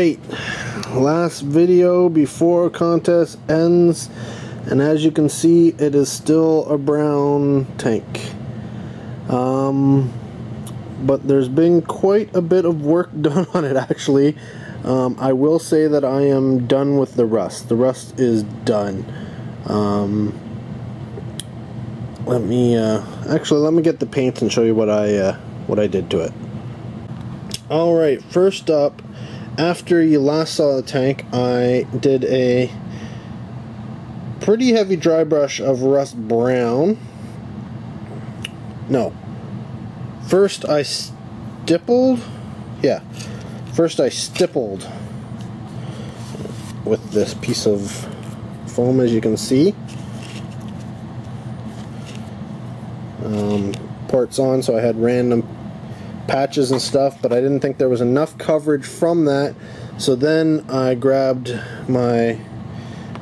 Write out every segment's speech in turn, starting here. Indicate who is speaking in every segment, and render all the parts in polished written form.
Speaker 1: Alright, last video before contest ends, and as you can see it is still a brown tank. But there's been quite a bit of work done on it actually. I will say that I am done with the rust. The rust is done. Let me get the paint and show you what I did to it. Alright, first up, after you last saw the tank, I did a pretty heavy dry brush of rust brown. No. First I stippled with this piece of foam, as you can see. Parts on, so I had random patches and stuff, but I didn't think there was enough coverage from that, so then I grabbed my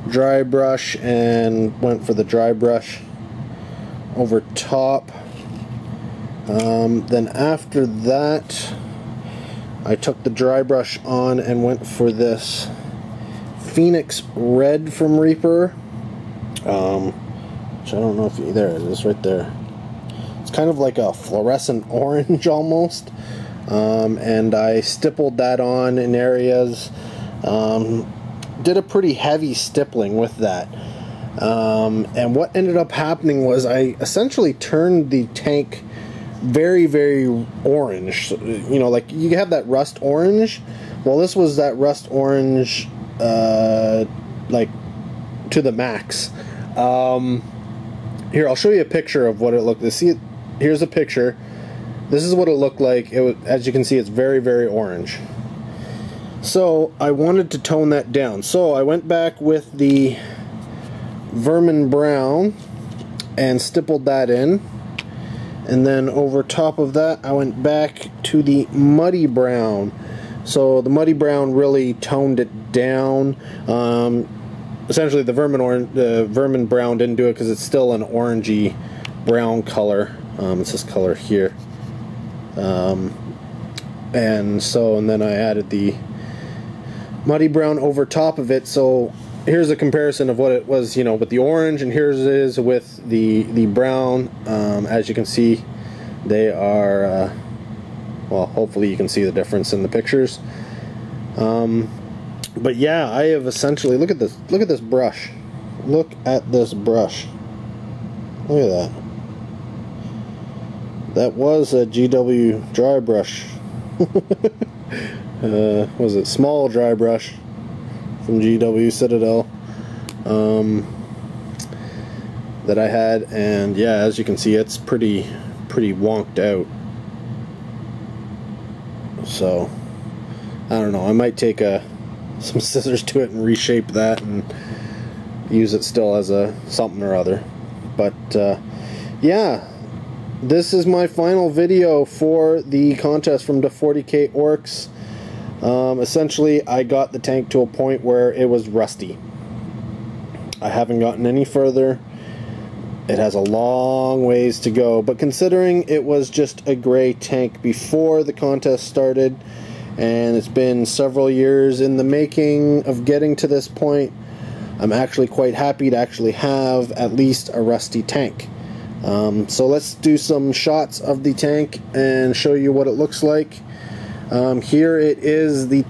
Speaker 1: dry brush and went for the dry brush over top. Then after that I took the dry brush on and went for this Phoenix Red from Reaper, which I don't know if there it is right there. It's kind of like a fluorescent orange almost, and I stippled that on in areas. Did a pretty heavy stippling with that, and what ended up happening was I essentially turned the tank very, very orange. You know, like you have that rust orange. Well, this was that rust orange, like to the max. Here, I'll show you a picture of what it looked like. See it? Here's a picture. This is what it looked like. It was, as you can see, it's very, very orange. So I wanted to tone that down. So I went back with the Vermin Brown and stippled that in. And then over top of that, I went back to the Muddy Brown. So the Muddy Brown really toned it down. Essentially, the Vermin Brown didn't do it because it's still an orangey brown color. It's this color here. And then I added the Muddy Brown over top of it. So here's a comparison of what it was, you know, with the orange, and here's it is with the brown. As you can see, they are, well, hopefully you can see the difference in the pictures. But yeah, I have essentially, look at this brush. Look at this brush. Look at that. That was a GW dry brush. Was it small dry brush from GW Citadel that I had, and yeah, as you can see, it's pretty wonked out. So I don't know, I might take some scissors to it and reshape that and use it still as a something or other. But yeah, this is my final video for the contest from the 40K Orcs. Essentially, I got the tank to a point where it was rusty. I haven't gotten any further. It has a long ways to go, but considering it was just a gray tank before the contest started, and it's been several years in the making of getting to this point, I'm actually quite happy to actually have at least a rusty tank. So let's do some shots of the tank and show you what it looks like. Here it is, the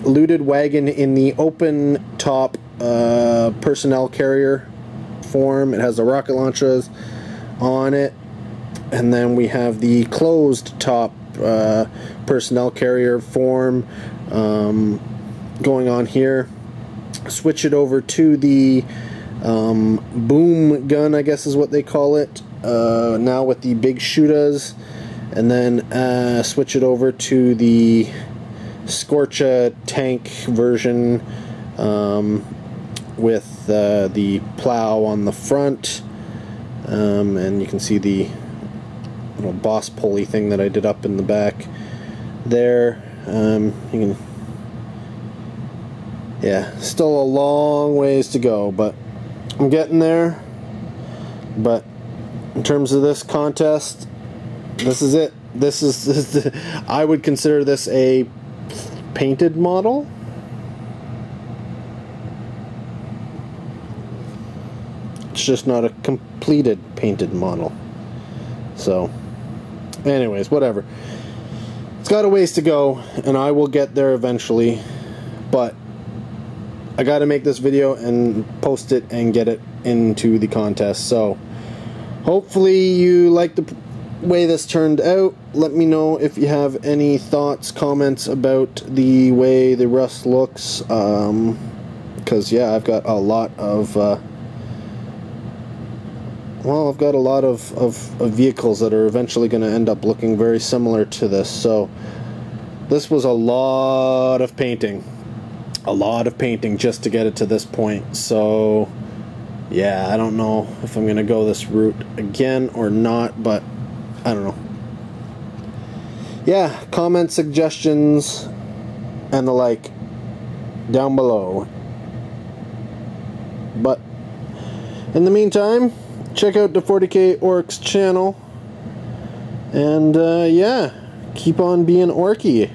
Speaker 1: looted wagon in the open top personnel carrier form. It has the rocket launchers on it, and then we have the closed top personnel carrier form going on here. Switch it over to the boom gun, I guess is what they call it, now with the big shooters, and then switch it over to the Scorcha tank version with the plow on the front, and you can see the little boss pulley thing that I did up in the back there. You can, yeah, still a long ways to go, but I'm getting there. But in terms of this contest, this is it. This is I would consider this a painted model. It's just not a completed painted model. So, anyways, whatever. It's got a ways to go, and I will get there eventually, but I gotta make this video and post it and get it into the contest. So hopefully you like the way this turned out. Let me know if you have any thoughts, comments about the way the rust looks, because yeah, I've got a lot of well, I've got a lot of vehicles that are eventually going to end up looking very similar to this. So this was a lot of painting. A lot of painting just to get it to this point. So yeah, I don't know if I'm going to go this route again or not, but I don't know. Yeah, comment, suggestions, and the like down below. But in the meantime, check out the 40K Orcs channel, and yeah, keep on being orky.